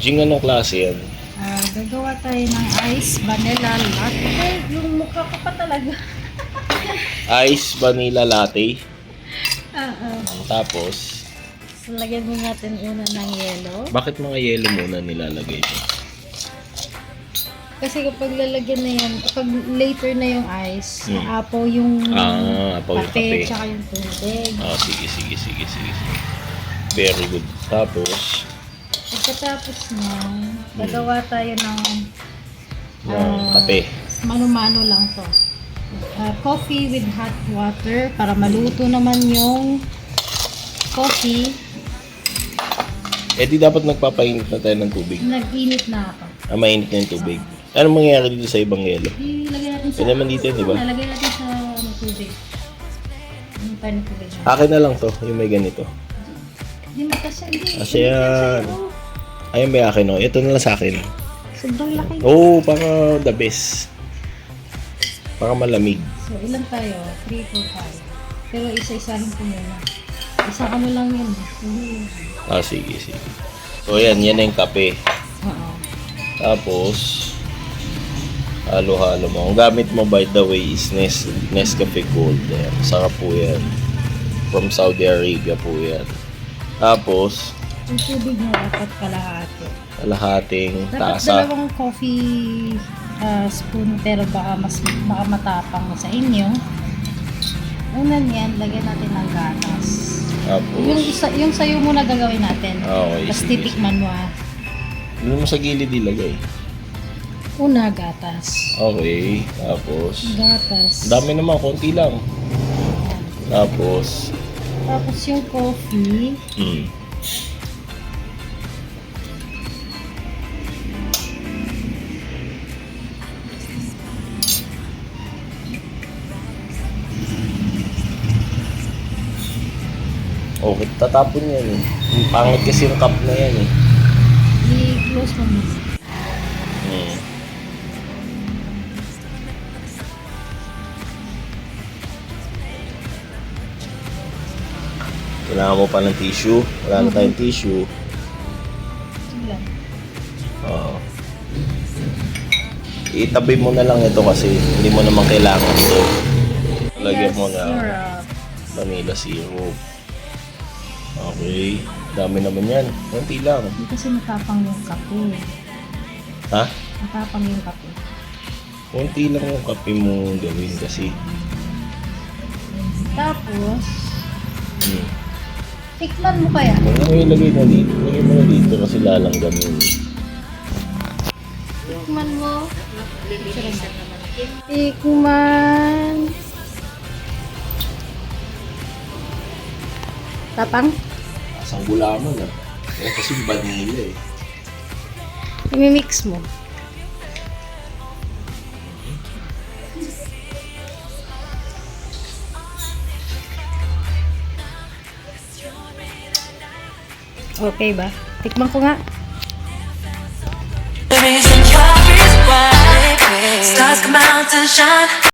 Jing, anong klase yan? Gagawa tayo ng ice vanilla latte. Yung mukha ko pa talaga. Ice vanilla latte. Oo. Tapos, So, lagyan mo natin una ng yelo. bakit mga yelo muna nilalagay ito? Kasi kapag lalagyan na yan, kapag later na yung ice, Hmm. apaw yung Apaw yung kape. tsaka yung tubig. Sige. Very good. Tapos, Pagkatapos na, gagawa tayo ng kape. mano-mano lang to. Coffee with hot water para maluto naman yung coffee. Di dapat nagpapainit na tayo ng tubig. Nag-init na ako. Mainit na yung tubig. Anong mangyayari dito sa ibang yelo? Ilagay natin sa... Yun naman dito, di ba? Lalagay natin sa tubig. Yung tayo ng tubig. Akin na lang to, yung may ganito. Hindi magkasya. Kasi yan. Ayun ba yung akin, oh? Ito na lang sa akin. Sobrang laki. Oh, para the best. Para malamig. So, ilan tayo? 3, 4, 5. Pero isa-isahin ko muna. Isang ano lang yun. Sige. So, yan na yung kape. Oo. Tapos, halo-halo mo. Ang gamit mo, by the way, is Nescafe Gold. Ayan. Sarap po yan. From Saudi Arabia po yan. Tapos, Yung tubig mo dapat kalahati. kalahating Dapat tasa. dalawang coffee spoon, pero baka matapang na sa inyo. Una niyan, lagyan natin ng gatas. Tapos, Yung sayo muna gagawin natin. okay. Tapos Sige. titikman mo Ano mo sa gilid ilagay? Una, gatas. Okay. Tapos, Gatas. dami naman, konti lang. Tapos, Tapos yung coffee. Okay, tatapon yan eh. Pangit kasi yung cup na yan eh. I-close mo muna. Kailangan mo pa ng tissue. Wala na tayong tissue. Sige lang. Oo. Itabi mo na lang ito kasi hindi mo naman kailangan ito. Lagyan mo na Syrup. vanilla syrup. Okay. Dami naman yan. Konti lang. Hindi kasi matapang yung kape. Ha? Matapang yung kape. Konti lang yung kape mo gawin kasi. Tapos, tikman mo kaya. Kung ano ilagay na dito, ilagay mo na dito kasi lalanggam yun. Tikman mo. Tikman. Tapang? Asang gulaman ah. Kasi vanilla eh. I-mix mo. Okay ba? Tikman ko nga. The reason your is why stars come out to shine.